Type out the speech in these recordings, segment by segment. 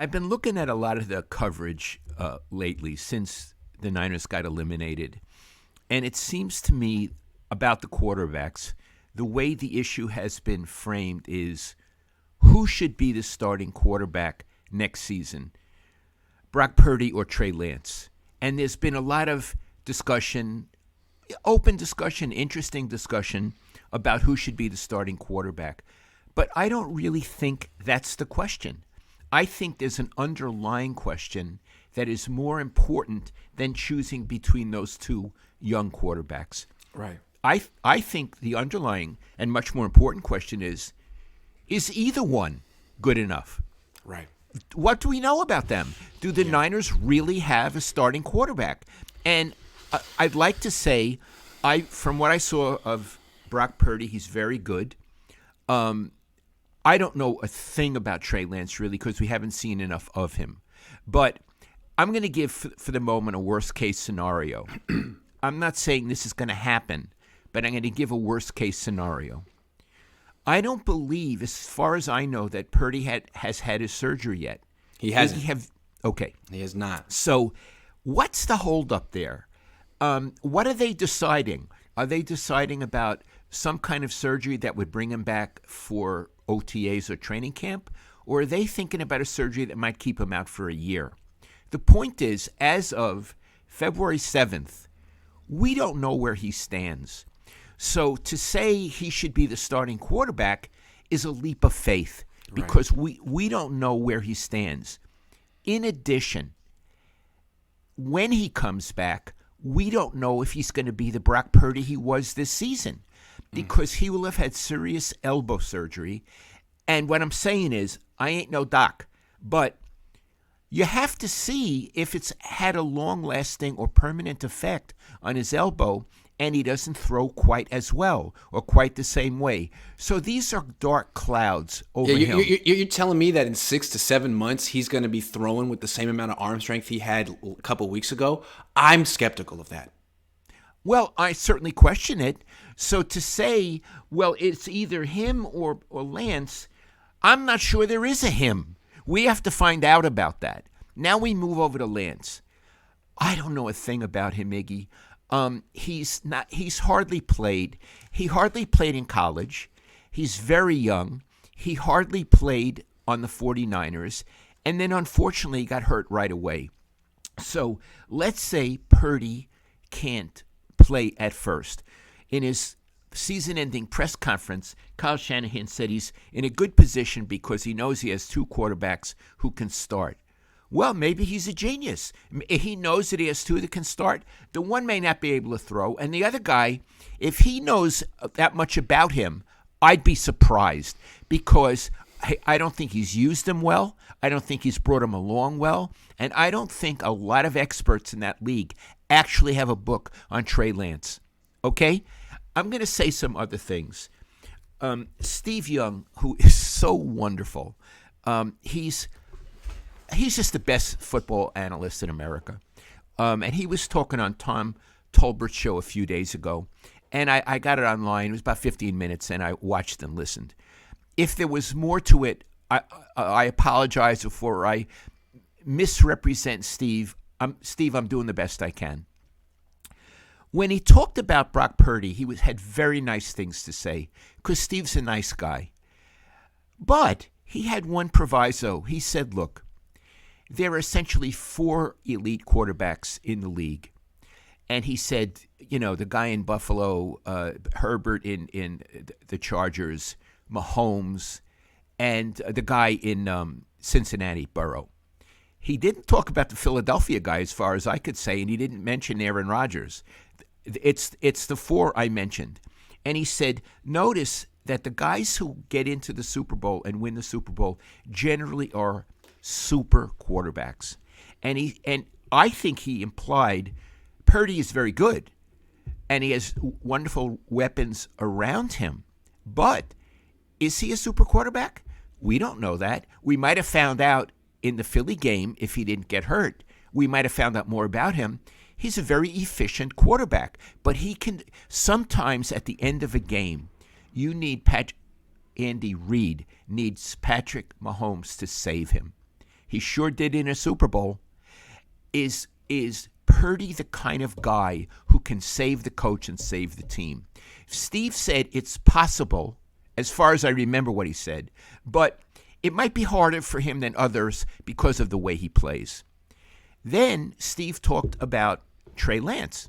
I've been looking at a lot of the coverage lately since the Niners got eliminated, and it seems to me about the quarterbacks, the way the issue has been framed is who should be the starting quarterback next season, Brock Purdy or Trey Lance? And there's been a lot of discussion, open discussion, interesting discussion about who should be the starting quarterback. But I don't really think that's the question. I think there's an underlying question that is more important than choosing between those two young quarterbacks. Right. I think the underlying and much more important question is either one good enough? Right. What do we know about them? Do the Niners really have a starting quarterback? And I'd like to say, from what I saw of Brock Purdy, he's very good. I don't know a thing about Trey Lance, really, because we haven't seen enough of him. But I'm going to give, for the moment, a worst-case scenario. I'm not saying this is going to happen, but I'm going to give a worst-case scenario. I don't believe, as far as I know, that Purdy has had his surgery yet. He hasn't. Okay. He has not. So what's the holdup there? What are they deciding? Are they deciding about some kind of surgery that would bring him back for OTAs or training camp? Or are they thinking about a surgery that might keep him out for a year? The point is, as of February 7th, we don't know where he stands. So to say he should be the starting quarterback is a leap of faith because we don't know where he stands. In addition, when he comes back, we don't know if he's going to be the Brock Purdy he was this season because he will have had serious elbow surgery. And what I'm saying is, I ain't no doc, but you have to see if it's had a long-lasting or permanent effect on his elbow and he doesn't throw quite as well or quite the same way. So these are dark clouds over him. You're telling me that in 6 to 7 months he's going to be throwing with the same amount of arm strength he had a couple of weeks ago? I'm skeptical of that. Well, I certainly question it. So to say, well, it's either him or Lance, I'm not sure there is a him. We have to find out about that. Now we move over to Lance. I don't know a thing about him, Iggy. He's hardly played. He hardly played in college. He's very young. He hardly played on the 49ers. And then, unfortunately, he got hurt right away. So let's say Purdy can't play at first. In his season-ending press conference, Kyle Shanahan said he's in a good position because he knows he has two quarterbacks who can start. Well, maybe he's a genius. He knows that he has two that can start. The one may not be able to throw. And the other guy, if he knows that much about him, I'd be surprised because I don't think he's used him well. I don't think he's brought him along well. And I don't think a lot of experts in that league actually have a book on Trey Lance. Okay? I'm going to say some other things. Steve Young, who is so wonderful, he's just the best football analyst in America. And he was talking on Tom Tolbert's show a few days ago. And I got it online. It was about 15 minutes, and I watched and listened. If there was more to it, I apologize before I misrepresent Steve. I'm doing the best I can. When he talked about Brock Purdy, he had very nice things to say because Steve's a nice guy. But he had one proviso. He said, look, there are essentially 4 elite quarterbacks in the league. And he said, the guy in Buffalo, Herbert in the Chargers, Mahomes, and the guy in Cincinnati, Burrow. He didn't talk about the Philadelphia guy as far as I could say, and he didn't mention Aaron Rodgers. It's the 4 I mentioned. And he said, notice that the guys who get into the Super Bowl and win the Super Bowl generally are super quarterbacks. And I think he implied Purdy is very good, and he has wonderful weapons around him. But is he a super quarterback? We don't know that. We might have found out in the Philly game if he didn't get hurt. We might have found out more about him. He's a very efficient quarterback, but he can sometimes at the end of a game, you need Andy Reid needs Patrick Mahomes to save him. he sure did in a Super Bowl, is Purdy the kind of guy who can save the coach and save the team? Steve said it's possible, as far as I remember what he said, but it might be harder for him than others because of the way he plays. Then Steve talked about Trey Lance,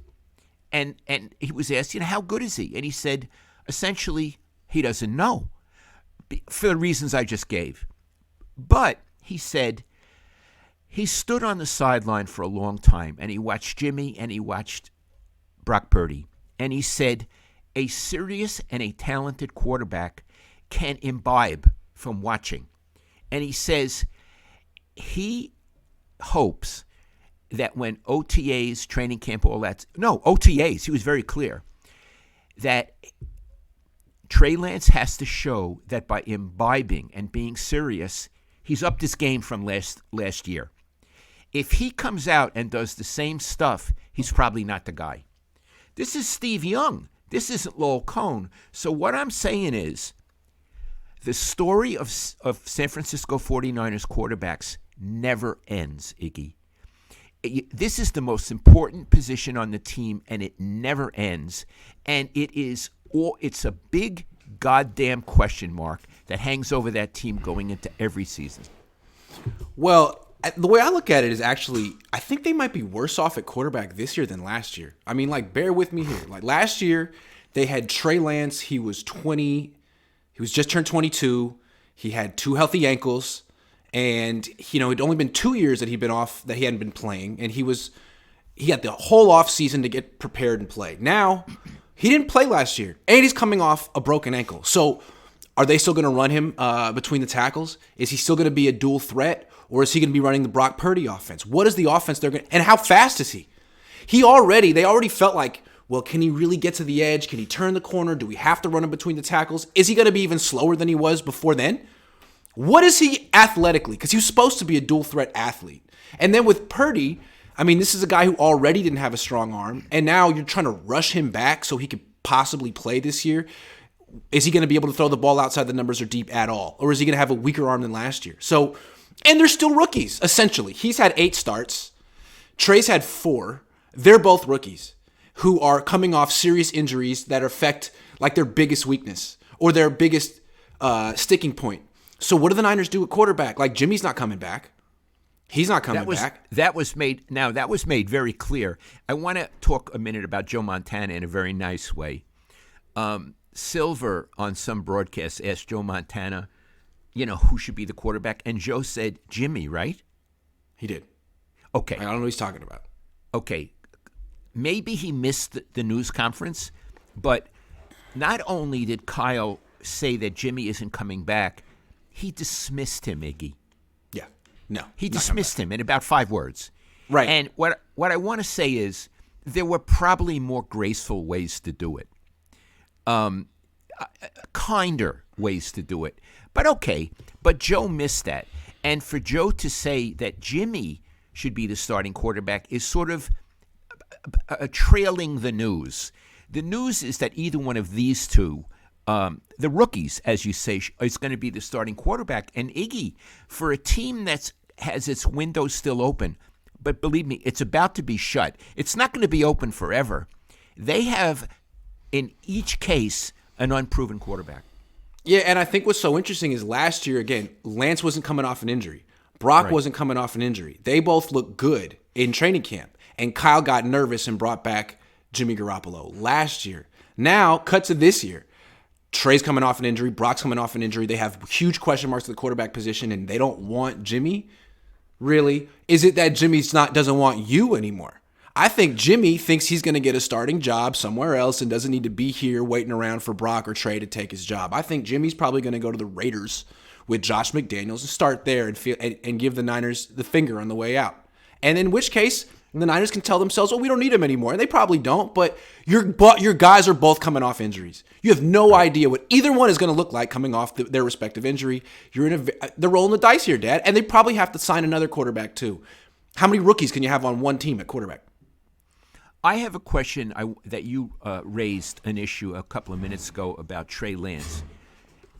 and he was asked, how good is he? And he said, essentially, he doesn't know, for the reasons I just gave. But he said he stood on the sideline for a long time, and he watched Jimmy and he watched Brock Purdy, and he said a serious and a talented quarterback can imbibe from watching. And he says he hopes that when OTAs, training camp, all that, OTAs, he was very clear, that Trey Lance has to show that by imbibing and being serious, he's upped his game from last year. If he comes out and does the same stuff, he's probably not the guy. This is Steve Young. This isn't Lowell Cohn. So what I'm saying is the story of San Francisco 49ers quarterbacks never ends, Iggy. This is the most important position on the team, and it never ends. And it's a big goddamn question mark that hangs over that team going into every season. Well, the way I look at it is actually, I think they might be worse off at quarterback this year than last year. I mean, bear with me here. Last year, they had Trey Lance. He was 20. He was just turned 22. He had 2 healthy ankles. And, it'd only been 2 years that he'd been off, that he hadn't been playing. And he had the whole off season to get prepared and play. Now, he didn't play last year. And he's coming off a broken ankle. So, are they still going to run him between the tackles? Is he still going to be a dual threat? Or is he going to be running the Brock Purdy offense? What is the offense they're going to... And how fast is he? They already felt like, well, can he really get to the edge? Can he turn the corner? Do we have to run him between the tackles? Is he going to be even slower than he was before then? What is he athletically? Because he was supposed to be a dual threat athlete. And then with Purdy, this is a guy who already didn't have a strong arm. And now you're trying to rush him back so he could possibly play this year. Is he going to be able to throw the ball outside the numbers or deep at all? Or is he going to have a weaker arm than last year? So, and they're still rookies, essentially. He's had 8 starts. Trey's had 4. They're both rookies who are coming off serious injuries that affect their biggest weakness or their biggest sticking point. So what do the Niners do at quarterback? Jimmy's not coming back. He's not coming back. That was made very clear. I want to talk a minute about Joe Montana in a very nice way. Silver on some broadcast asked Joe Montana, who should be the quarterback, and Joe said Jimmy, right? He did. Okay. I don't know what he's talking about. Okay. Maybe he missed the news conference, but not only did Kyle say that Jimmy isn't coming back, he dismissed him, Iggy. Yeah. No. He dismissed him in about 5 words. Right. And what I want to say is there were probably more graceful ways to do it. Kinder ways to do it. But okay. But Joe missed that. And for Joe to say that Jimmy should be the starting quarterback is sort of trailing the news. The news is that either one of these two, the rookies, as you say, is going to be the starting quarterback. And Iggy, for a team that has its window still open, but believe me, it's about to be shut. It's not going to be open forever. They have, in each case, an unproven quarterback. Yeah, and I think what's so interesting is last year, again, Lance wasn't coming off an injury. Brock wasn't coming off an injury. They both looked good in training camp. And Kyle got nervous and brought back Jimmy Garoppolo last year. Now, cut to this year. Trey's coming off an injury. Brock's coming off an injury. They have huge question marks at the quarterback position, and they don't want Jimmy. Really? Is it that Jimmy doesn't want you anymore? I think Jimmy thinks he's going to get a starting job somewhere else and doesn't need to be here waiting around for Brock or Trey to take his job. I think Jimmy's probably going to go to the Raiders with Josh McDaniels and start there and give the Niners the finger on the way out. And in which case, the Niners can tell themselves, we don't need him anymore. And they probably don't, but your guys are both coming off injuries. You have no idea what either one is going to look like coming off their respective injury. They're rolling the dice here, Dad, and they probably have to sign another quarterback too. How many rookies can you have on one team at quarterback? I have a question that you raised an issue a couple of minutes ago about Trey Lance,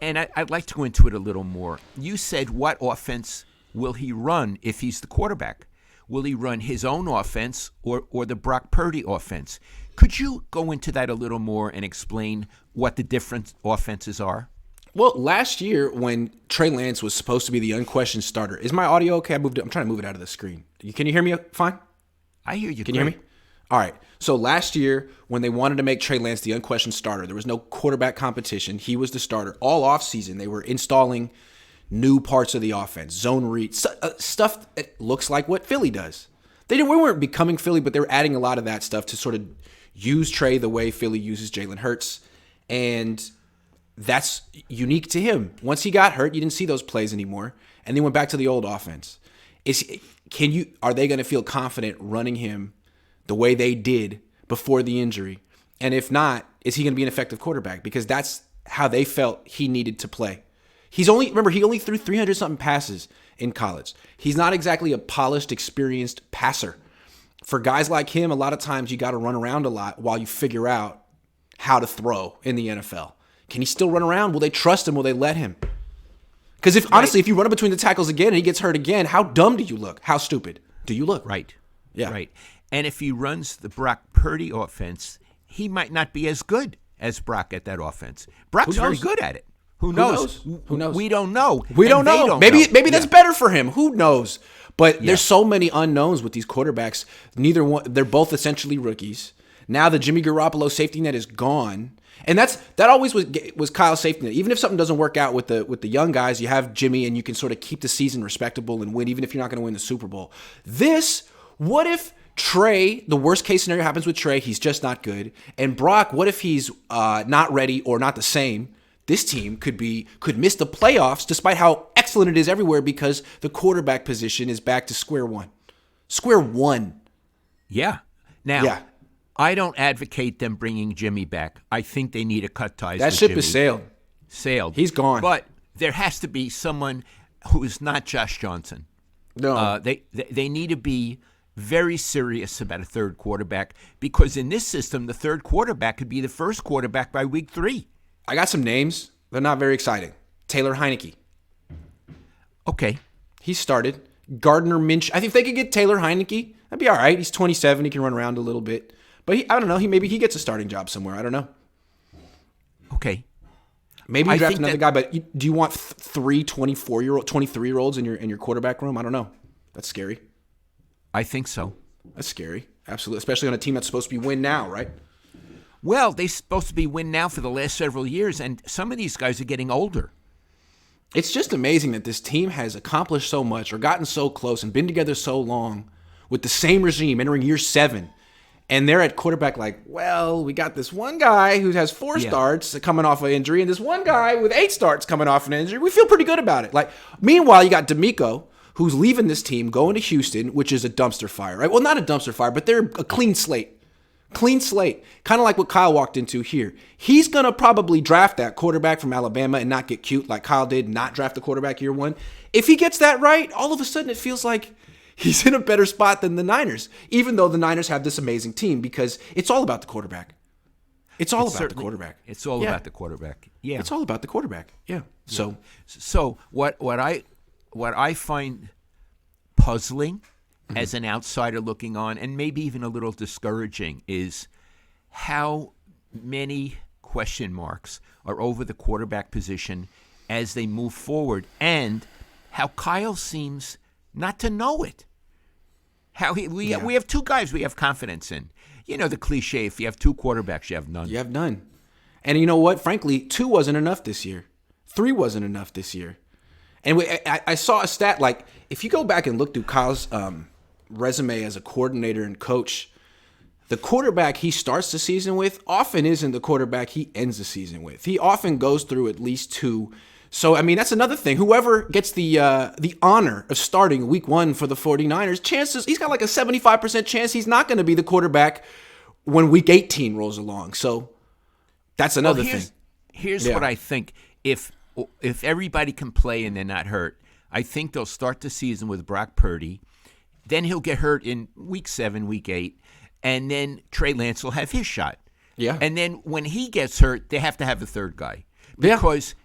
and I'd like to go into it a little more. You said what offense will he run if he's the quarterback? Will he run his own offense or the Brock Purdy offense? Could you go into that a little more and explain what the different offenses are? Well, last year when Trey Lance was supposed to be the unquestioned starter, is my audio okay? I'm trying to move it out of the screen. Can you hear me fine? I hear you. Can you hear me? All right. So last year when they wanted to make Trey Lance the unquestioned starter, there was no quarterback competition. He was the starter. All offseason, they were installing new parts of the offense, zone read, stuff that looks like what Philly does. We weren't becoming Philly, but they were adding a lot of that stuff to sort of use Trey the way Philly uses Jalen Hurts. And that's unique to him. Once he got hurt, you didn't see those plays anymore, and they went back to the old offense. Are they going to feel confident running him the way they did before the injury? And if not, is he going to be an effective quarterback? Because that's how they felt he needed to play. He only threw 300-something passes in college. He's not exactly a polished, experienced passer. For guys like him, a lot of times you got to run around a lot while you figure out how to throw in the NFL. Can he still run around? Will they trust him? Will they let him? Because honestly, if you run him between the tackles again and he gets hurt again, how dumb do you look? How stupid do you look? Right. Yeah. Right. And if he runs the Brock Purdy offense, he might not be as good as Brock at that offense. Brock's very good at it. Who knows? Who knows? We don't know. We don't know. Maybe that's better for him. Who knows? But there's so many unknowns with these quarterbacks. Neither one. They're both essentially rookies. Now the Jimmy Garoppolo safety net is gone, and that always was Kyle's safety net. Even if something doesn't work out with the young guys, you have Jimmy, and you can sort of keep the season respectable and win, even if you're not going to win the Super Bowl. What if Trey? The worst case scenario happens with Trey. He's just not good. And Brock, what if he's not ready or not the same? This team could miss the playoffs despite how excellent it is everywhere because the quarterback position is back to square one. Square one. Yeah. Now, I don't advocate them bringing Jimmy back. I think they need to cut ties that with ship Jimmy. has sailed. Sailed. He's gone. But there has to be someone who is not Josh Johnson. No. They need to be very serious about a third quarterback because in this system, the third quarterback could be the first quarterback by week 3. I got some names. They're not very exciting. Taylor Heineke. Okay. He started. Gardner Minshew. I think if they could get Taylor Heineke, that'd be all right. He's 27. He can run around a little bit. But I don't know. Maybe he gets a starting job somewhere. I don't know. Okay. Maybe you draft another guy, but do you want 3 23-year-olds in your quarterback room? I don't know. That's scary. I think so. That's scary. Absolutely. Especially on a team that's supposed to be win now, right? Well, they're supposed to be win now for the last several years, and some of these guys are getting older. It's just amazing that this team has accomplished so much or gotten so close and been together so long with the same regime entering year 7. And they're at quarterback like, well, we got this one guy who has 4 starts coming off an injury and this one guy with 8 starts coming off an injury. We feel pretty good about it. Meanwhile, you got D'Amico, who's leaving this team, going to Houston, which is a dumpster fire, right? Well, not a dumpster fire, but they're a clean slate. Clean slate, kind of like what Kyle walked into here. He's going to probably draft that quarterback from Alabama and not get cute like Kyle did, not draft the quarterback year 1. If he gets that right, all of a sudden it feels like he's in a better spot than the Niners, even though the Niners have this amazing team because it's all about the quarterback. It's all about the quarterback. It's all about the quarterback. Yeah. It's all about the quarterback. Yeah. So what I find puzzling as an outsider looking on, and maybe even a little discouraging, is how many question marks are over the quarterback position as they move forward, and how Kyle seems not to know it. We have 2 guys we have confidence in. You know the cliche, if you have 2 quarterbacks, you have none. You have none. And you know what? Frankly, 2 wasn't enough this year. 3 wasn't enough this year. And I saw a stat, like, if you go back and look through Kyle's resume as a coordinator and coach, the quarterback he starts the season with often isn't the quarterback he ends the season with. He often goes through at least 2. So, I mean, that's another thing. Whoever gets the honor of starting week 1 for the 49ers, he's got like a 75% chance he's not going to be the quarterback when week 18 rolls along. So that's another thing. Here's what I think. If everybody can play and they're not hurt, I think they'll start the season with Brock Purdy. Then he'll get hurt in week 7, week 8, and then Trey Lance will have his shot. Yeah. And then when he gets hurt, they have to have the third guy. Because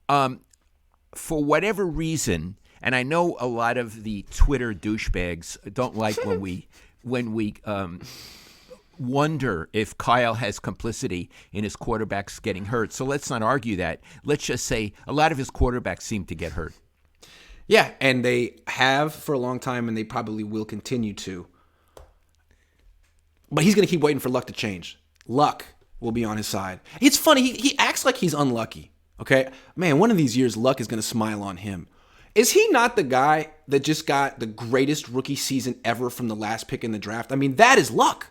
for whatever reason, And I know a lot of the Twitter douchebags don't like when we wonder if Kyle has complicity in his quarterbacks getting hurt. So let's not argue that. Let's just say a lot of his quarterbacks seem to get hurt. Yeah, and they have for a long time, and they probably will continue to. But he's going to keep waiting for luck to change. Luck will be on his side. It's funny. He acts like he's unlucky. Okay? Man, one of these years, luck is going to smile on him. Is he not the guy that just got the greatest rookie season ever from the last pick in the draft? I mean, that is luck.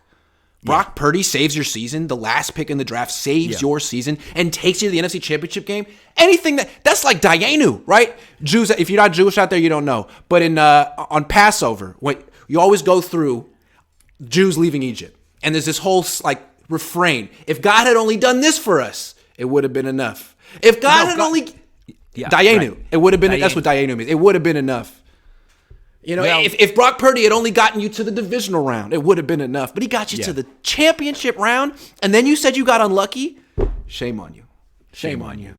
Brock Purdy saves your season. The last pick in the draft saves your season and takes you to the NFC Championship game. Anything that's like Dayenu, right? Jews, if you're not Jewish out there, you don't know. But on Passover, when you always go through Jews leaving Egypt, and there's this whole like refrain: if God had only done this for us, it would have been enough. If God had only Dayenu, right. It would have been. Dayenu. That's what Dayenu means. It would have been enough. You know, if Brock Purdy had only gotten you to the divisional round, it would have been enough. But he got you to the championship round, and then you said you got unlucky. Shame on you. Shame on you.